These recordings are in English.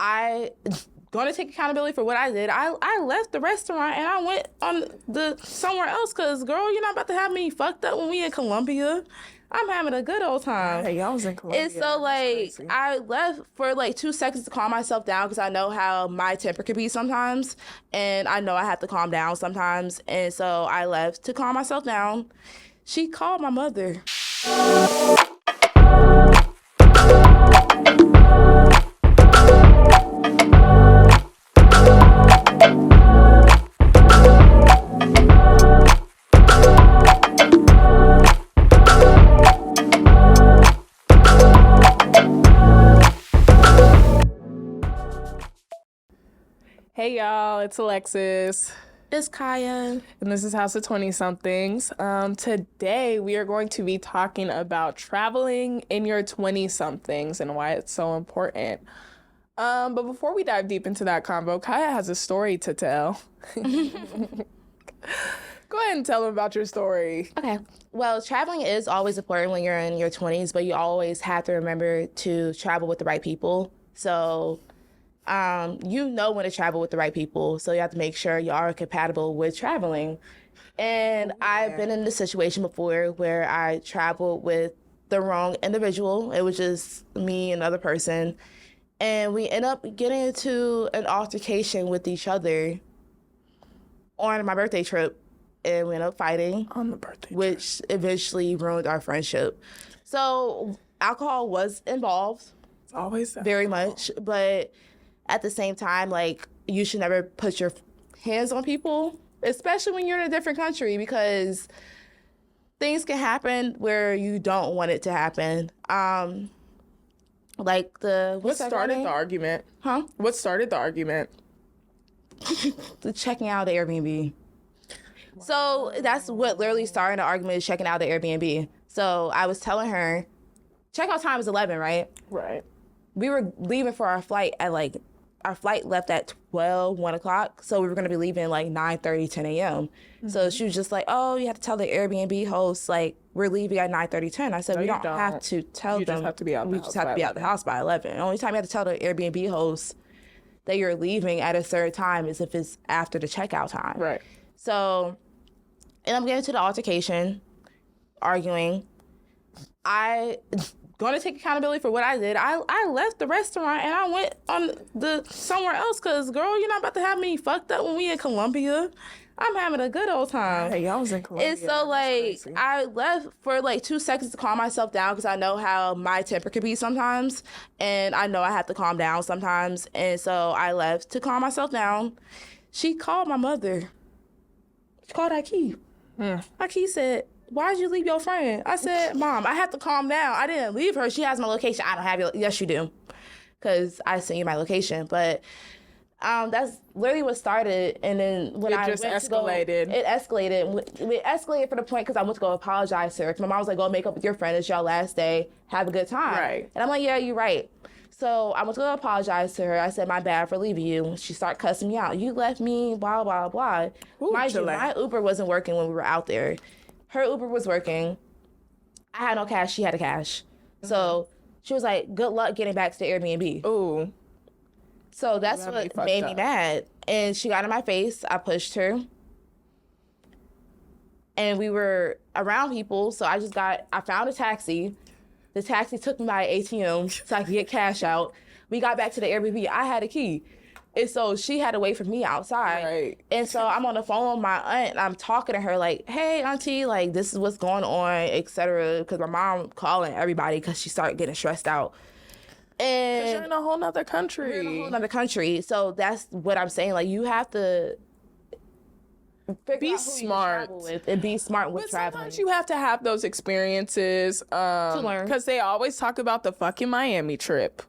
I going to take accountability for what I did. I left the restaurant and I went on somewhere else because, girl, you're not about to have me fucked up when we in Colombia. I'm having a good old time. Hey, y'all was in Colombia. And so, like, I left for, like, 2 seconds to calm myself down because I know how my temper could be sometimes. And I know I have to calm down sometimes. And so I left to calm myself down. She called my mother. Hey y'all, it's Alexis. It's Kiya. And this is House of 20-somethings. Today we are going to be talking about traveling in your 20-somethings and why it's so important. But before we dive deep into that convo, Kiya has a story to tell. Go ahead and tell them about your story. Okay. Well, traveling is always important when you're in your 20s, but you always have to remember to travel with the right people. So you know when to travel with the right people, so you have to make sure you are compatible with traveling. And I've been in this situation before where I traveled with the wrong individual. It was just me and another person. And we end up getting into an altercation with each other on my birthday trip. And we ended up fighting. On the birthday trip. Which eventually ruined our friendship. So alcohol was involved. It's always very much, but at the same time, like, you should never put your hands on people, especially when you're in a different country, because things can happen where you don't want it to happen. Like what started the argument? Huh? What started the argument? The checking out of the Airbnb. Wow. So that's what literally started the argument, is checking out the Airbnb. So I was telling her, checkout time is 11, right? Right. We were leaving for our flight at our flight left at 1 o'clock. So we were going to be leaving like 9:30, 10 a.m. Mm-hmm. So she was just like, oh, you have to tell the Airbnb host, like, we're leaving at 9:30, 10. I said, no, we don't have to tell them. Just have to be out we just have to be out the house by 11. The only time you have to tell the Airbnb host that you're leaving at a certain time is if it's after the checkout time. Right. So, and I'm getting to the altercation, arguing. Going to take accountability for what I did. I left the restaurant and I went on somewhere else because, girl, you're not about to have me fucked up when we in Colombia. I'm having a good old time. Hey, y'all was in Colombia. And so, like, I left for, like, 2 seconds to calm myself down because I know how my temper could be sometimes. And I know I have to calm down sometimes. And so I left to calm myself down. She called my mother. She called Aki. Aki said, why'd you leave your friend? I said, Mom, I have to calm down. I didn't leave her. She has my location. I don't have your... Yes, you do. Because I sent you my location. But that's literally what started. And then when I just escalated. It escalated. It escalated for the point because I went to go apologize to her. My mom was like, go make up with your friend. It's your last day. Have a good time. Right. And I'm like, yeah, you're right. So I went to go apologize to her. I said, my bad for leaving you. She started cussing me out. You left me, blah, blah, blah. Mind you, my Uber wasn't working when we were out there. Her Uber was working. I had no cash. She had a cash. Mm-hmm. So she was like, good luck getting back to the Airbnb. Ooh. So that's what made me mad. And she got in my face. I pushed her. And we were around people. So I found a taxi. The taxi took me by an ATM so I could get cash out. We got back to the Airbnb. I had a key. And so she had to wait for me outside. Right. And so I'm on the phone with my aunt, and I'm talking to her like, hey, auntie, like, this is what's going on, et cetera. Because my mom calling everybody because she started getting stressed out. And because you're in a whole nother country. You're in a whole nother country. So that's what I'm saying. Like, you have to be smart with and be smart with traveling. Sometimes you have to have those experiences to learn. Because they always talk about the fucking Miami trip.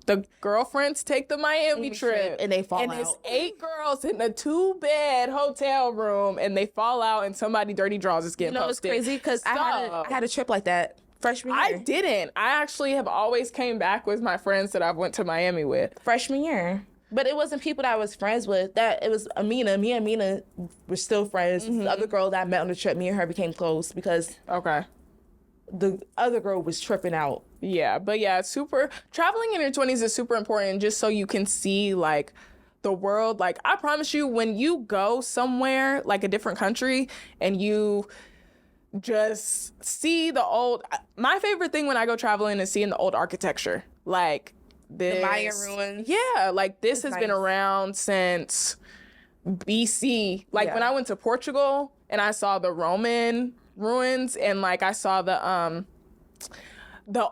The girlfriends take the Miami trip and they fall out. And it's 8 girls in a 2-bed hotel room and they fall out and somebody dirty draws is getting posted. It's crazy because I had a trip like that freshman year. I didn't. I actually have always came back with my friends that I've went to Miami with. Freshman year. But it wasn't people that I was friends with. It was Amina. Me and Amina were still friends. Mm-hmm. The other girl that I met on the trip, me and her became close because... Okay. the other girl was tripping out. Yeah, but yeah, traveling in your 20s is super important just so you can see like the world. Like I promise you, when you go somewhere like a different country and you just see my favorite thing when I go traveling is seeing the old architecture. Like this, The Mayan ruins. Yeah, like this has been nice. around since BC. Like when I went to Portugal and I saw the Roman ruins and like I saw the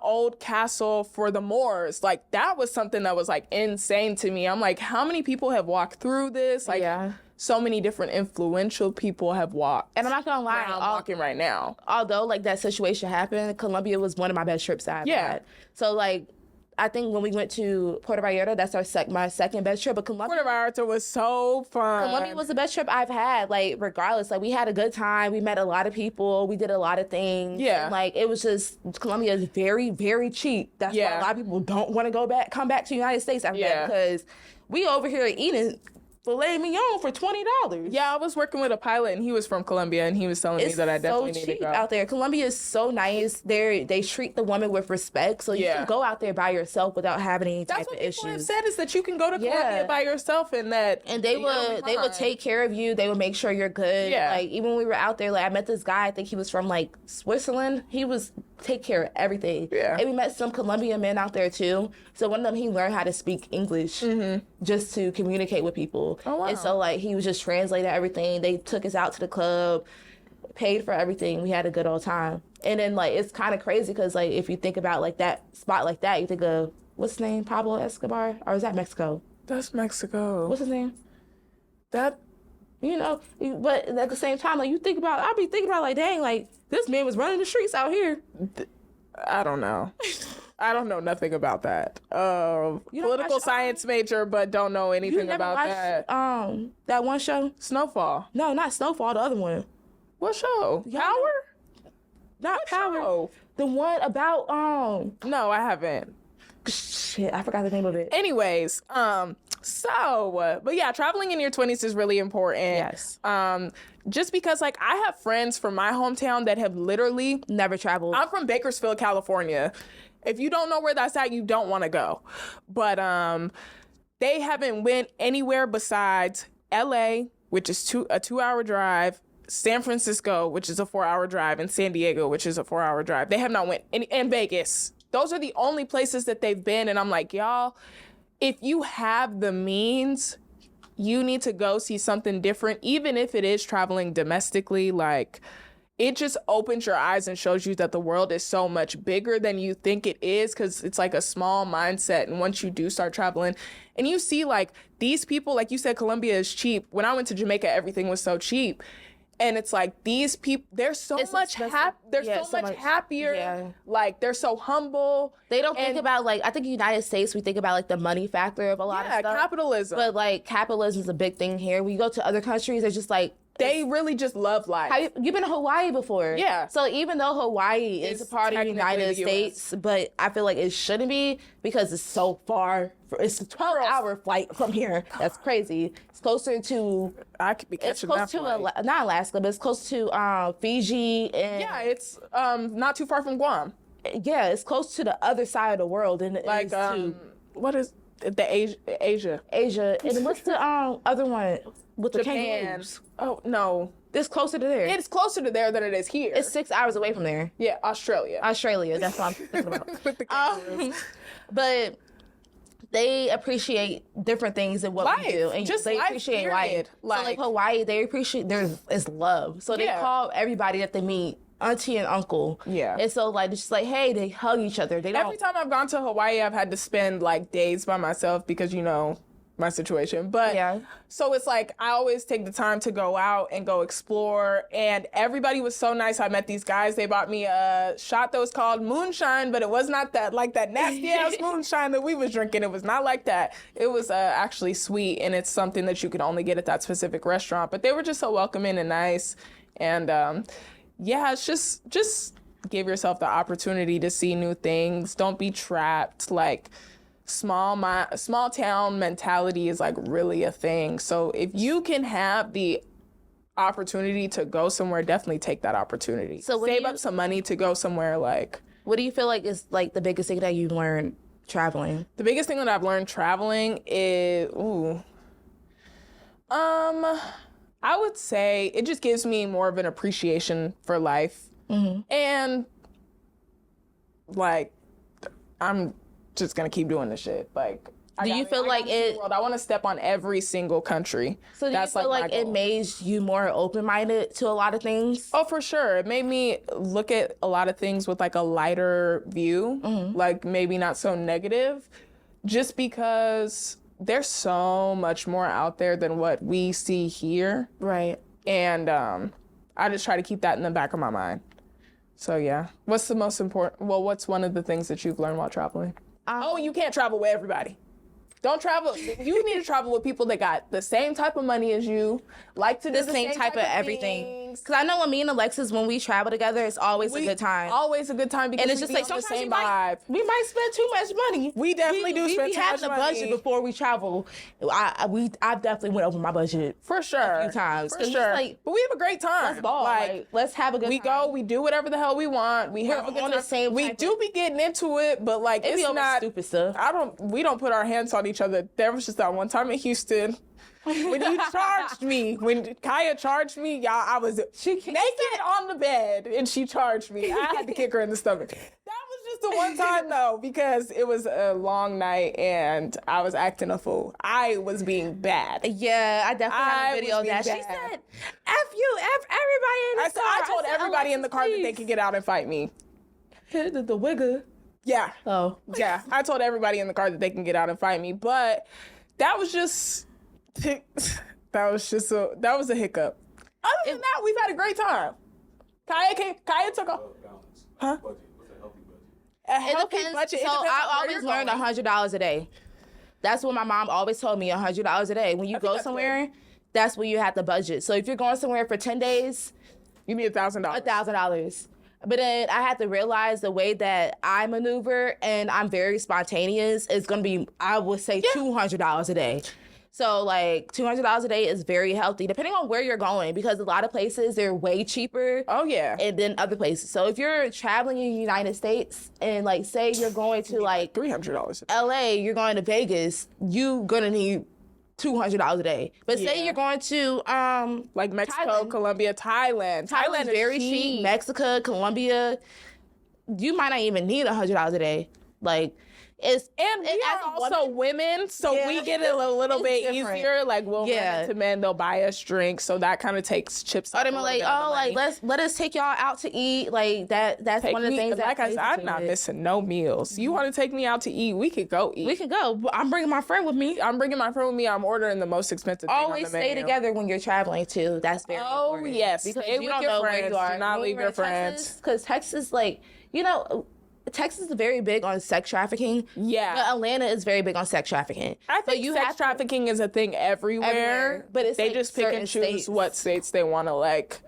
old castle for the Moors, like that was something that was like insane to me. I'm like, how many people have walked through this? Like so many different influential people have walked. And I'm not gonna lie, I'm walking right now. Although like that situation happened, Colombia was one of my best trips I've had. So like I think when we went to Puerto Vallarta, that's my second best trip. But Puerto Vallarta was so fun. Colombia was the best trip I've had. Like regardless, like we had a good time. We met a lot of people. We did a lot of things. Yeah. And, like it was just Colombia is very, very cheap. That's why a lot of people don't want to come back to the United States after that, because we over here eating filet mignon for $20. Yeah, I was working with a pilot and he was from Colombia and he was telling me that I definitely need to go. Out there. Colombia is so nice. They treat the woman with respect, so you can go out there by yourself without having any type of issues. That's what people have said, is that you can go to Colombia by yourself and they would take care of you. They would make sure you're good. Yeah. Like even when we were out there, like I met this guy, I think he was from like Switzerland. He was take care of everything. Yeah. And we met some Colombian men out there too. So one of them, he learned how to speak English just to communicate with people. Oh, wow. And so like he was just translating everything. They took us out to the club, paid for everything. We had a good old time. And then like it's kind of crazy because like if you think about like that spot like that, you think of what's his name, Pablo Escobar, or is that Mexico? That's Mexico. What's his name? That, you know, but at the same time, like I'll be thinking about like, dang, like this man was running the streets out here. I don't know. I don't know nothing about that. Political science major, but don't know anything about that. That one show? Snowfall. No, not Snowfall. The other one. What show? Yeah, Power? Not What Power. show? The one about No, I haven't. Shit, I forgot the name of it. Anyways, but yeah, traveling in your 20s is really important. Yes. Just because like I have friends from my hometown that have literally Never traveled. I'm from Bakersfield, California. If you don't know where that's at, you don't want to go. But they haven't went anywhere besides LA, which is a 2-hour drive, San Francisco, which is a 4-hour drive, and San Diego, which is a 4-hour drive. They have not went and Vegas. Those are the only places that they've been. And I'm like, y'all, if you have the means, you need to go see something different, even if it is traveling domestically. Like, it just opens your eyes and shows you that the world is so much bigger than you think it is, because it's like a small mindset. And once you do start traveling and you see like these people, like you said, Colombia is cheap. When I went to Jamaica, everything was so cheap. And it's like these people, they're so much happier. Yeah. Like they're so humble. They don't think about like, I think United States, we think about like the money factor of a lot of stuff. Yeah, capitalism. But like capitalism is a big thing here. When you go to other countries, they're just like, they really just love life. You've been to Hawaii before. Yeah. So even though Hawaii is a part of the United States, but I feel like it shouldn't be because it's so far. It's a 12-hour flight from here. That's crazy. It's closer to. I could be catching that flight. It's close to not Alaska, but it's close to Fiji and. Yeah, it's not too far from Guam. Yeah, it's close to the other side of the world, and like what is the Asia? Asia, and what's the other one with the Japan. kangaroos? Oh no, it's closer to there. It's closer to there than it is here. It's 6 hours away from there. Yeah, Australia. That's what I'm thinking about. With the kangaroos. But they appreciate different things than what we do, and just they life, appreciate period. life. So like Hawaii, they appreciate is love. So they call everybody that they meet auntie and uncle. Yeah. And so like it's just like, hey, they hug each other. They don't. Every time I've gone to Hawaii, I've had to spend like days by myself because my situation. But so it's like I always take the time to go out and go explore, and everybody was so nice. I met these guys. They bought me a shot that was called moonshine, but it was not that nasty ass moonshine that we was drinking. It was not like that. It was actually sweet, and it's something that you could only get at that specific restaurant. But they were just so welcoming and nice, and it's just give yourself the opportunity to see new things. Don't be trapped. Like small town mentality is like really a thing. So if you can have the opportunity to go somewhere, definitely take that opportunity. So what do save you- up some money to go somewhere. Like, What do you feel like is like the biggest thing that you learned traveling? the biggest thing that I've learned traveling is, I would say it just gives me more of an appreciation for life. And like, I'm just gonna keep doing this shit. Like, Do you feel like it? I want to step on every single country. So do you feel my like it goal. made you more open-minded to a lot of things? Oh, for sure. It made me look at a lot of things with like a lighter view, like maybe not so negative, just because there's so much more out there than what we see here. Right. And I just try to keep that in the back of my mind. So yeah. What's the most important? Well, what's one of the things that you've learned while traveling? You can't travel with everybody. Don't travel. You need to travel with people that got the same type of money as you, like to do The same type of everything. things. Because I know when me and Alexis, when we travel together, it's always a good time. Always a good time because And it's we just be like on the sometimes same we vibe. might spend too much money. We definitely do spend too have much the money. budget before we travel. I definitely went over my budget For sure. a few times. For 'Cause it's sure. like, But we have a great time. let's ball. Like, let's have a good we time. go, we do whatever the hell we want. We have a good on time. the same we type do of- be getting into it, but like It it's be over not stupid stuff. we don't put our hands on each other. There was just that one time in Houston when you charged me, when Kiya charged me, y'all, I was naked on the bed and she charged me. I had to kick her in the stomach. That was just the one time though, because it was a long night and I was acting a fool. I was being bad. Yeah, I definitely have a video of was that. She being bad. said, F you, F everybody in the car. I told said, everybody in the car that they Alexis, could get out and fight me. please. The wigger. Yeah. Oh. Yeah, I told everybody in the car that they can get out and fight me, but that was just that was a hiccup. Other than that, we've had a great time. Kiya took a huh? Budget. What's a healthy budget? A It healthy depends. budget. It So depends I on where always you're learned going. $100 a day. That's what my mom always told me, $100 a day. When you think go that's somewhere, that's where you have to budget. So if you're going somewhere for 10 days, You need $1,000. $1,000. But then I had to realize the way that I maneuver and I'm very spontaneous is gonna be, I would say, $200 a day. So like $200 a day is very healthy, depending on where you're going, because a lot of places they're way cheaper. Oh yeah. And then other places. So if you're traveling in the United States and like say you're going to like $300. LA, you're going to Vegas, you gonna need $200 a day. But say Yeah. you're going to Like Mexico, Thailand. Colombia, Thailand. Thailand is very cheap. Mexico, Colombia, you might not even need $100 a day. Like it's And we as are a also woman- women, so Yeah. we get it a little It's bit different. easier. Like we'll Yeah. run into men, they'll buy us drinks, so that kind of takes chips. Or off they a be little like, bit of the oh, like money. let us take y'all out to eat. Like that's Take one of the me- things that like I plays said, I'm into not it. missing no meals. You want to take me out to eat? We could go eat. We can go. I'm bringing my friend with me. I'm bringing my friend with me. I'm ordering the most expensive thing Always on the stay menu. together when you're traveling too. That's very Oh, important. yes. Because Stay you with don't your know where friends. you are. Do not When leave you're your in friends. Texas, because Texas, like, you know, Texas is very big on sex trafficking. Yeah. But Atlanta is very big on sex trafficking. I But think sex trafficking is a thing everywhere, Everywhere, but it's they like just pick and certain choose states. what states they want to like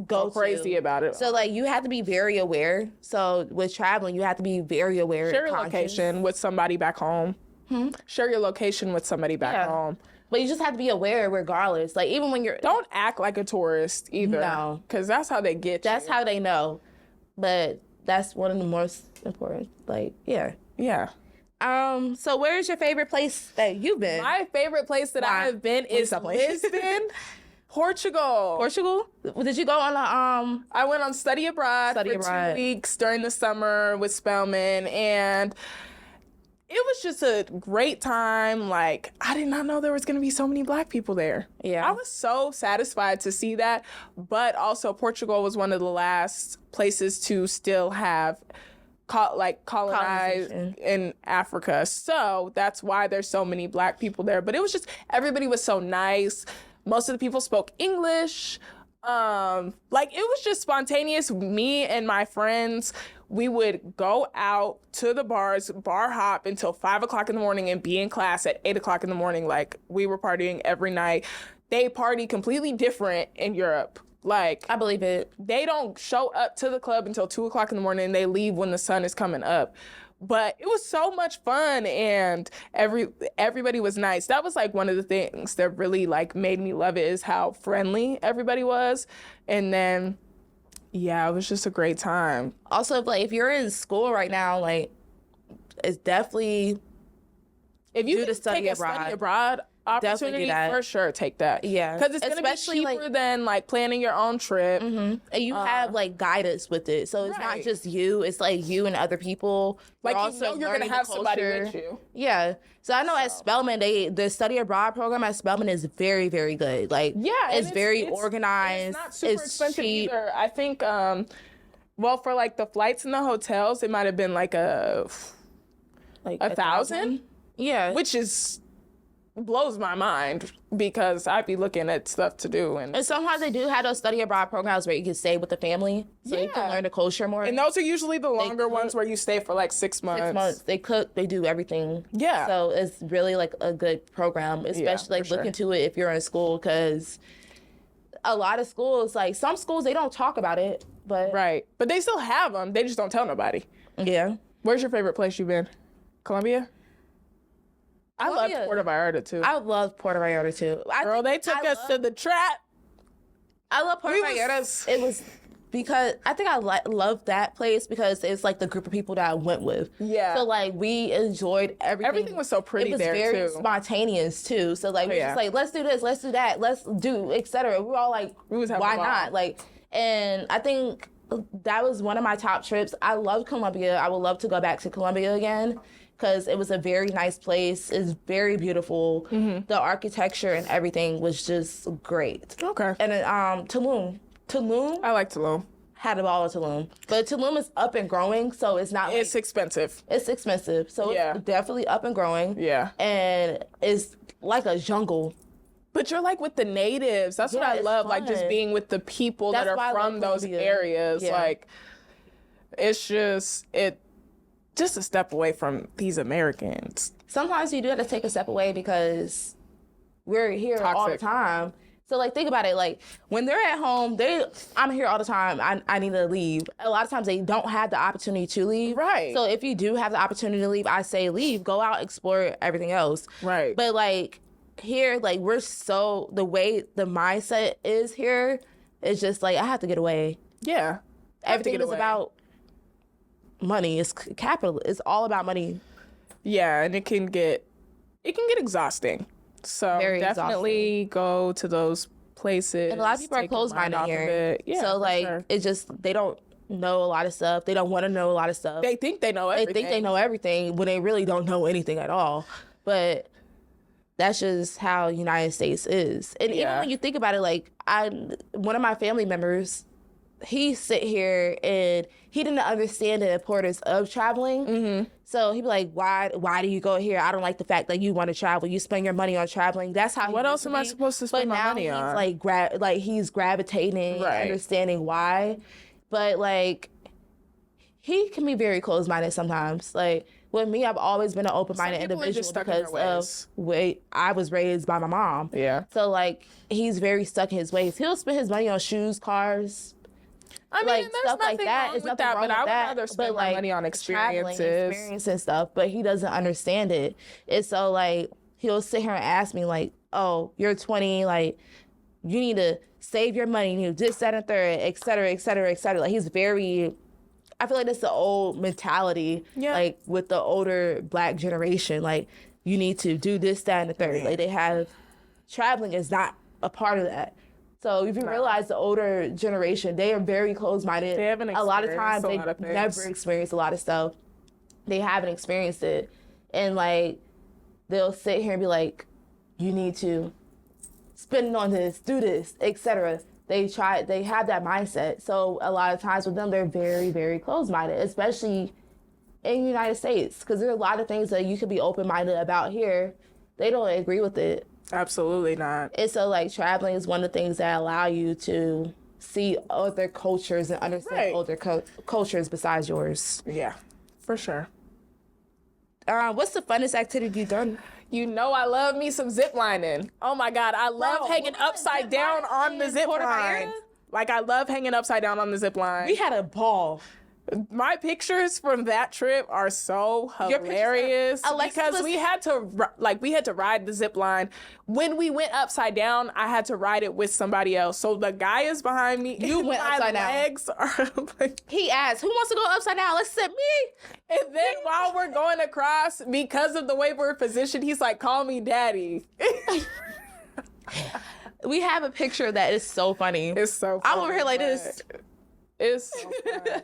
go crazy about it. So like you have to be very aware. So with traveling, you have to be very aware. share your conscious. location with somebody back home. Share your location with somebody back Yeah. home. But you just have to be aware regardless. Like even when you're Don't act like a tourist either. No. Because that's how they get that's you. how they know. But that's one of the most important. Like, yeah. Yeah. So where's your favorite place that you've been? My favorite place that Why? I've been is that place? Lisbon, Portugal. Portugal? Did you go on a I went on study abroad Study for abroad. 2 weeks during the summer with Spelman, and it was just a great time. Like, I did not know there was going to be so many Black people there. Yeah. I was so satisfied to see that, but also Portugal was one of the last places to still have colonized Colonization. in Africa. So that's why there's so many Black people there. But it was just, everybody was so nice. Most of the people spoke English. Like it was just spontaneous. Me and my friends, we would go out to the bars, bar hop until 5 o'clock in the morning and be in class at 8 o'clock in the morning. Like we were partying every night. They party completely different in Europe. Like I believe it. they don't show up to the club until 2 o'clock in the morning and they leave when the sun is coming up. But it was so much fun, and everybody was nice. That was like one of the things that really like made me love it, is how friendly everybody was. And then yeah, it was just a great time. Also, like if you're in school right now, like it's definitely If you do can the study take a abroad. study abroad Definitely do opportunity, that. for sure take that. Yeah. Because it's going to be Especially, cheaper like- than like planning your own trip. and you have like guidance with it, so it's Right. not just you. It's like you and other people. Like You're you know you're going to learning the have somebody culture. with you. Yeah. So I know at Spelman, the study abroad program at Spelman is very, very good. Like, Yeah, and it's very organized. It's not super expensive cheap. either. I think, well, for like the flights and the hotels, it might have been like Like 1,000, Yeah. which is blows my mind because I'd be looking at stuff to do, and sometimes they do have those study abroad programs where you can stay with the family, so you can Yeah. learn the culture more. those are usually the longer ones where you stay for like 6 months. 6 months, they cook, they do everything. Yeah. So it's really like a good program, especially like for look sure. into it if you're in school, because a lot of schools, like some schools, they don't talk about it, but Right, but they still have them. They just don't tell nobody. yeah. Where's your favorite place you've been? Colombia? I Colombia. love Puerto Vallarta too. I love Puerto Vallarta too. Girl, they took us to the trap. I love Puerto We was- Vallarta. It was because I think I love that place because it's like the group of people that I went with. Yeah. So like we enjoyed everything. Everything was so pretty It was there, very too. spontaneous too. So like we were yeah. just like, let's do this, let's do that, let's do, etc. We were all like, We was having why a ball. not? Like, and I think that was one of my top trips. I love Colombia. I would love to go back to Colombia again, because it was a very nice place. It's very beautiful. Mm-hmm. The architecture and everything was just great. Okay. And then Tulum I like Tulum. had a ball of Tulum, but Tulum is up and growing, so it's not. It's expensive. It's expensive, so Yeah. it's definitely up and growing. Yeah. And it's like a jungle. But you're like with the natives. That's what Yeah, I it's love. Like just fun. being with the people That's that why I are love from those Colombia. areas. Yeah. Like it's just a step away from these Americans. Sometimes you do have to take a step away because we're here all the Toxic. time. So like think about it, like when they're at home, I'm here all the time. I need to leave. A lot of times they don't have the opportunity to leave. Right. So if you do have the opportunity to leave, I say leave, go out, explore everything else. Right. But like here, like we're so, the way the mindset is here, it's just like I have to get away. Yeah. Everything get is away. about money. It's capital. It's all about money. Yeah, and it can get exhausting. So Very definitely go to those places. And a lot of people are take your mind closed-minded off of here. it. Yeah, so for like sure. it's just they don't know a lot of stuff. They don't want to know a lot of stuff. They think they know They everything. think they know everything when they really don't know anything at all. But that's just how United States is. And even Yeah. when you think about it, like one of my family members, he sit here and he didn't understand the importance of traveling. Mm-hmm. So he'd be like, why do you go here? I don't like the fact that you want to travel. You spend your money on traveling. That's how. What he else used am I be. supposed to spend but my now money he's on? like he's gravitating, and Right. understanding why. But like he can be very closed-minded sometimes. Like with me, I've always been an open-minded Some people are just individual stuck in because their of ways. way I was raised by my mom. Yeah. So like he's very stuck in his ways. He'll spend his money on shoes, cars, I mean, like there's stuff nothing like that. wrong It's with nothing that, wrong but with I would that. rather spend but, my like, money on traveling, experiences. experience and stuff. But he doesn't understand it. And so like he'll sit here and ask me like, "Oh, you're 20. Like you need to save your money. You need this, that, and third, et cetera, et cetera, et cetera." Like he's very. I feel like that's the old mentality. Yeah. Like with the older Black generation, like you need to do this, that, and the third. Like they have traveling is not a part of that. So if you realize the older generation, they are very closed-minded. They haven't a lot of times experienced a they lot of things. never experienced a lot of stuff. They haven't experienced it. And like they'll sit here and be like, you need to spend it on this, do this, etc. They have that mindset. So a lot of times with them, they're very, very closed-minded, especially in the United States. Because there are a lot of things that you could be open-minded about here. They don't agree with it. Absolutely not. And so, like, traveling is one of the things that allow you to see other cultures and understand Right. other cultures besides yours. Yeah, for sure. What's the funnest activity you've done? You know I love me some zip lining. Oh my God, I love Bro, hanging we went upside zip down lining on the in zip Puerto line. Vallarta? Like I love hanging upside down on the zip line. We had a ball. My pictures from that trip are so hilarious because we had to ride the zip line. When we went upside down, I had to ride it with somebody else. So the guy is behind me. You went upside down. Legs are like, he asked, "Who wants to go upside down?" Let's sit me. And then while we're going across, because of the way we're positioned, he's like, "Call me daddy." We have a picture that is so funny. It's so funny. I'm over here like this. It's so fun.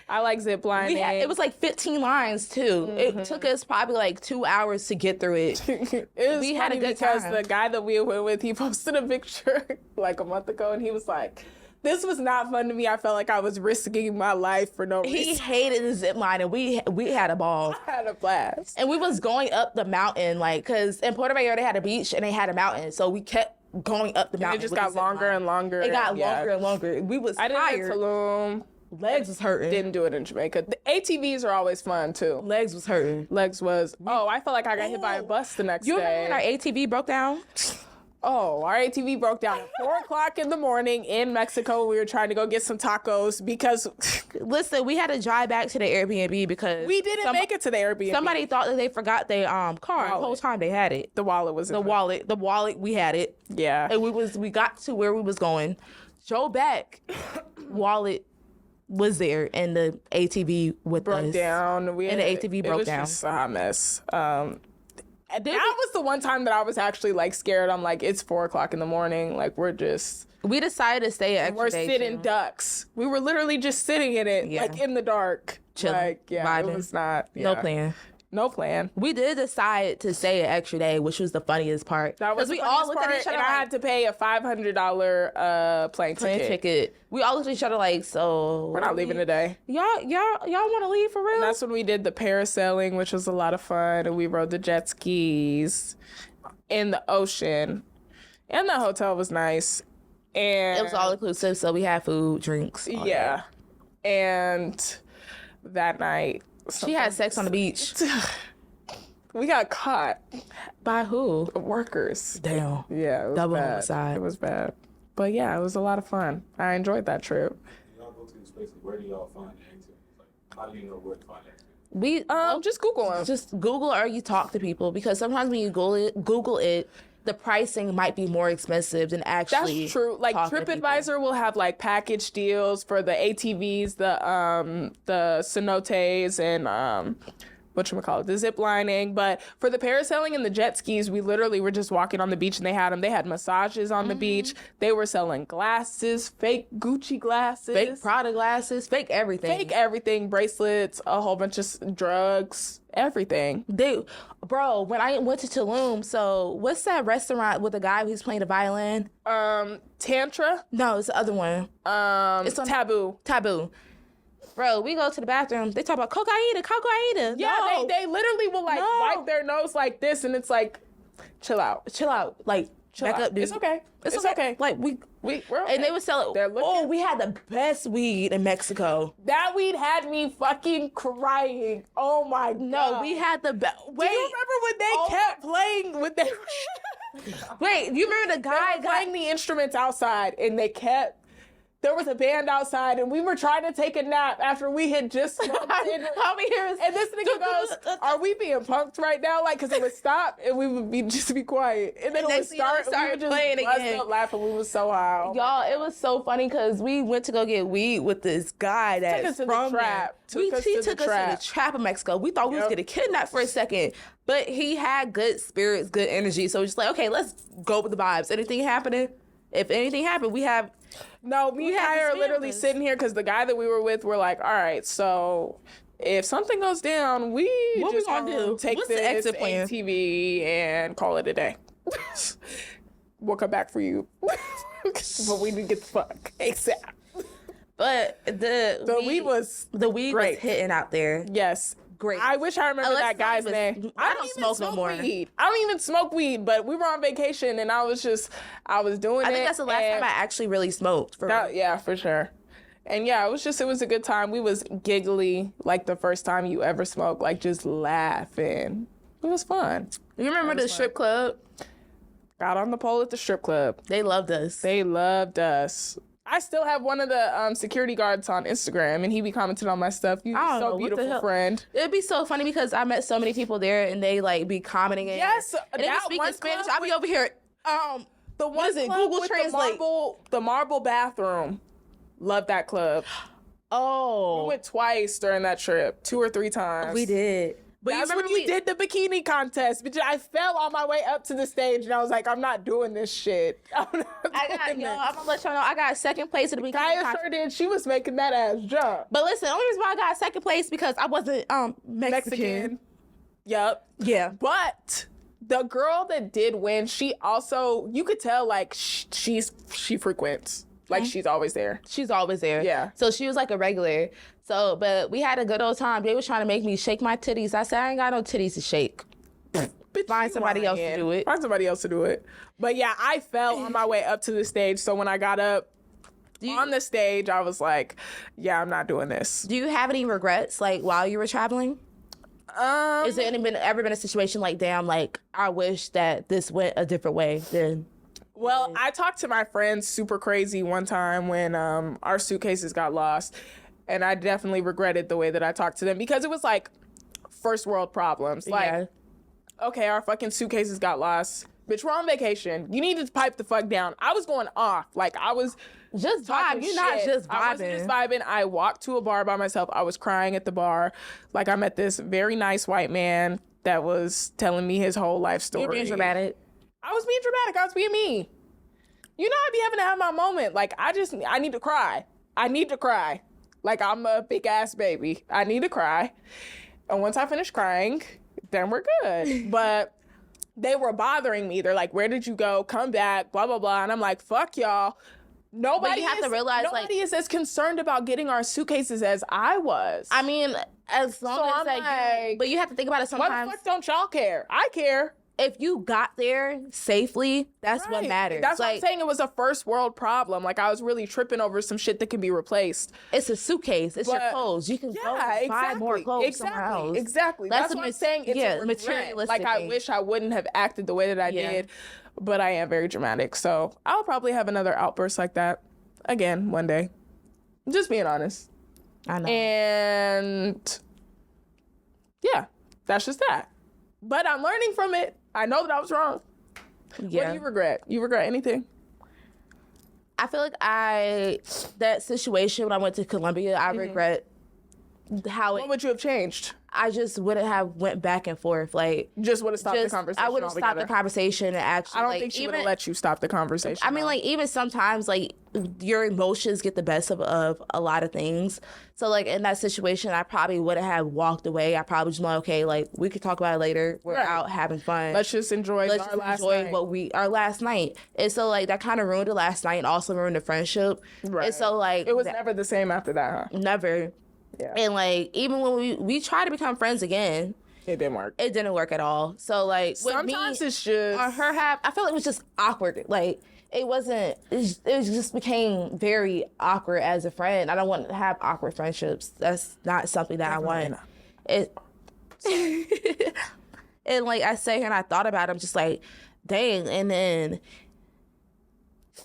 I like zip lining. It was like 15 lines too. It took us probably like 2 hours to get through it. We had a good time. Because the guy that we went with, he posted a picture like a month ago, and he was like, "This was not fun to me. I felt like I was risking my life for no reason." He hated the zip line, and we had a ball. I had a blast. And we was going up the mountain, like, because in Puerto Vallarta they had a beach and they had a mountain, so we kept going up the mountain. It just got longer and longer. It got longer and longer. We was tired. I did it in Tulum. Legs was hurting. Didn't do it in Jamaica. The ATVs are always fun too. Legs was hurting. Legs was. Oh, I felt like I got hit by a bus the next day. You remember when our ATV broke down? Oh, our ATV broke down at 4:00 in the morning in Mexico. We were trying to go get some tacos because... Listen, we had to drive back to the Airbnb because... We didn't make it to the Airbnb. Somebody thought that they forgot their car. The whole time they had it. The wallet was in The wallet, we had it. Yeah. And we got to where we was going. Drove back. Wallet was there and the ATV with us. Broke down. And the ATV broke down. It was just a hot mess. That was the one time that I was actually like scared. I'm like, it's 4:00 in the morning. Like we decided to stay at. We're sitting ducks. We were literally just sitting in it, like in the dark, chilling, like vibing. It was not no plan. No plan. We did decide to stay an extra day, which was the funniest part. That was the funniest part, at each other, and I had to pay a $500 plane ticket. We all looked at each other like, so we're not leaving today. Y'all want to leave for real? And that's when we did the parasailing, which was a lot of fun, and we rode the jet skis in the ocean, and the hotel was nice, and it was all inclusive, so we had food, drinks. Yeah, and that night. She had sex on the beach. We got caught. By who? Workers. Damn. Yeah, it was double bad. homicide. It was bad. But yeah, it was a lot of fun. I enjoyed that trip. Y'all go to these places, where do y'all find the activities? Like, how do you know where to find activities? We just Google them. Just Google or you talk to people, because sometimes when you Google it, the pricing might be more expensive than actually. That's true. Like TripAdvisor will have like package deals for the ATVs, the cenotes, and whatchamacallit, the zip lining. But for the parasailing and the jet skis, we literally were just walking on the beach and they had them. They had massages on the beach. They were selling glasses, fake Gucci glasses, fake Prada glasses, fake everything, bracelets, a whole bunch of drugs, everything. Bro, when I went to Tulum, so what's that restaurant with the guy who's playing the violin? Tantra? No, it's the other one. It's Taboo. Taboo. Bro, we go to the bathroom. They talk about cocaine. Yeah, no. they literally will like wipe their nose like this, and it's like, chill out. Like, back up, dude. It's okay. It's okay. Like we're okay. And they would sell it. We had the best weed in Mexico. That weed had me fucking crying. Oh my god. No, we had the best. Wait, do you remember when they kept playing with their? Wait, you remember the guy playing the instruments outside, and they kept. There was a band outside, and we were trying to take a nap after we had just smoked in. And this nigga goes, "Are we being punked right now?" Like, because it would stop, and we would just be quiet, and then it would start. We would just playing again. Up laughing. We was so high. Y'all, it was so funny because we went to go get weed with this guy that's from the trap. He took us to the trap of Mexico. We thought we was getting kidnapped for a second, but he had good spirits, good energy. So we're just like, okay, let's go with the vibes. Anything happening? If anything happened, we have. No, me and Kiya are literally sitting here because the guy that we were with, we're like, all right, so if something goes down, what just gonna do? Take What's this the exit plan? ATV and call it a day. We'll come back for you, but we need to get the fuck ASAP. But the weed was hitting out there. Yes. Great. I wish I remember that guy's name. I don't smoke no more. Weed. I don't even smoke weed, but we were on vacation and I was doing it. I think that's the last time I actually really smoked. Yeah, for sure. And yeah, it was a good time. We was giggly like the first time you ever smoked, like just laughing. It was fun. You remember the strip club? Got on the pole at the strip club. They loved us. I still have one of the security guards on Instagram, and he be commenting on my stuff. You're I don't know, so what the beautiful, hell? friend. It'd be so funny because I met so many people there and they like be commenting. Yes, and they be that speaking one Spanish. club I be over here. The What one is it? club Google with Translate. the marble bathroom. Love that club. Oh, We went twice during that trip, 2 or 3 times. we did. But That's you when remember you did the bikini contest. But I fell on my way up to the stage, and I was like, I'm not doing this shit. I'm I'm gonna let y'all know I got second place at the beginning. Kaya sure did. She was making that ass jump. But listen, the only reason why I got second place because I wasn't Mexican. Yep. Yeah. But the girl that did win, she also, you could tell like she frequents. Like she's always there. She's always there. Yeah. So she was like a regular. So, but we had a good old time. They was trying to make me shake my titties. I said, I ain't got no titties to shake. Find somebody else to do it. Find somebody else to do it. But yeah, I fell on my way up to the stage. So when I got up on the stage, I was like, yeah, I'm not doing this. Do you have any regrets, like, while you were traveling? Is there ever been a situation like, damn, like, I wish that this went a different way than... Well, I talked to my friends super crazy one time when our suitcases got lost. And I definitely regretted the way that I talked to them because it was like first world problems. Like, okay, our fucking suitcases got lost. Bitch, we're on vacation. You need to pipe the fuck down. I was going off. Like, I was just talking vibe. You're shit. not just vibing. I wasn't just vibing. I walked to a bar by myself. I was crying at the bar. Like, I met this very nice white man that was telling me his whole life story. You're being dramatic. I was being dramatic. I was being me. You know, I be having to have my moment. Like, I need to cry. I need to cry. Like, I'm a big ass baby. I need to cry. And once I finish crying, then we're good. But they were bothering me. They're like, where did you go? Come back, blah, blah, blah. And I'm like, fuck y'all. Nobody is as concerned about getting our suitcases as I was. I mean, as long as like, but you have to think about it sometimes. Why the fuck don't y'all care? I care. If you got there safely, that's what matters. That's what I'm saying. It was a first world problem. Like, I was really tripping over some shit that can be replaced. It's a suitcase. It's your clothes. You can go buy more clothes somewhere else. Exactly. That's what I'm saying. It's a regret. Materialistic Like, I wish I wouldn't have acted the way that I did. But I am very dramatic. So I'll probably have another outburst like that again one day. Just being honest. I know. And yeah, that's just that. But I'm learning from it. I know that I was wrong. Yeah. What do you regret? You regret anything? I feel like that situation when I went to Colombia, I regret how What would you have changed? I just wouldn't have went back and forth. Like, just would have stopped the conversation. I would have stopped the conversation and actually. I don't think she would have let you stop the conversation. I mean, like, even sometimes, like, your emotions get the best of a lot of things. So, like, in that situation, I probably would have walked away. I probably just like, okay, like, we could talk about it later. We're out having fun. Let's just enjoy our last night. And so, like, that kind of ruined the last night and also ruined the friendship. Right. And so, like, it was never the same after that, huh? Never. Yeah. And like, even when we tried to become friends again, it didn't work. It didn't work at all. So like, sometimes it's just on her half, I felt like it was just awkward. Like, it wasn't. It just became very awkward as a friend. I don't want to have awkward friendships. That's not something that I want. And like, I sat here and I thought about it. I'm just like, dang. And then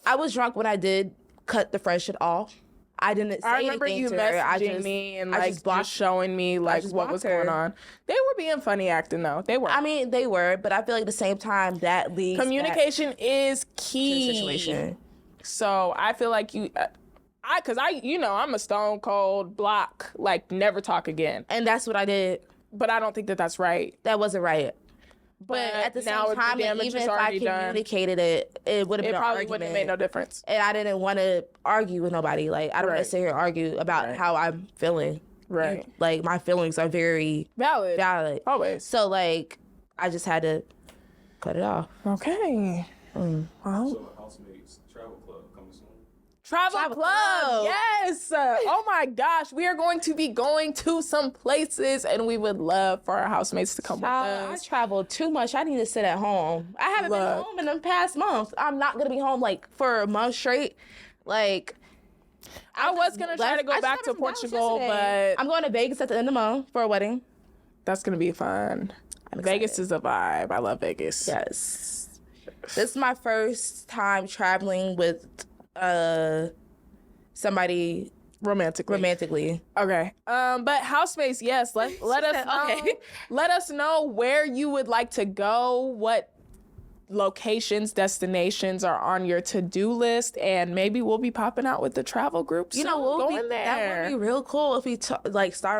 I was drunk when I did cut the friendship off. I didn't say anything to her. I remember you messaging me and like just showing me like what was going on. They were being funny acting though. They were. I mean, they were, but I feel like at the same time that leads communication is key. To the situation. So I feel like I'm a stone cold block, like never talk again. And that's what I did. But I don't think that that's right. That wasn't right. But at the same time, like, even if I communicated it, it would have been an argument. It probably wouldn't have made no difference. And I didn't want to argue with nobody. Like, I don't want to sit here and argue about how I'm feeling. Right. Like, my feelings are very valid. Always. So, like, I just had to cut it off. Okay. So, Hausmates Travel Club coming soon. Travel Club. Yes. Oh my gosh. We are going to be going to some places and we would love for our housemates to come with us. I travel too much. I need to sit at home. I haven't been home in the past month. I'm not going to be home like for a month straight. Like, I was going to try to go back to Portugal, but I'm going to Vegas at the end of the month for a wedding. That's going to be fun. Vegas is a vibe. I love Vegas. Yes. This is my first time traveling with somebody romantically. Okay. But housemates, yes, let us said, know. okay. Let us know where you would like to go, what locations, destinations are on your to-do list, and maybe we'll be popping out with the travel group. You know, go in there. that would be real cool if we start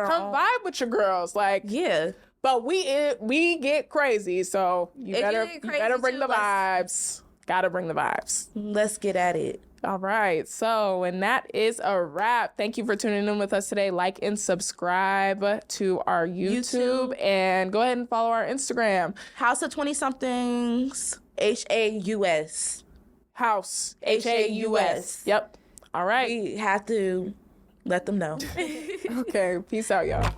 our Come own. vibe with your girls, like Yeah. But we get crazy, so you If you better get you crazy better bring too, the vibes. Gotta bring the vibes. Let's get at it. All right. So, and that is a wrap. Thank you for tuning in with us today. Like and subscribe to our YouTube. And go ahead and follow our Instagram. House of 20-somethings. HAUS. House. HAUS. Yep. All right. We have to let them know. Okay. Peace out, y'all.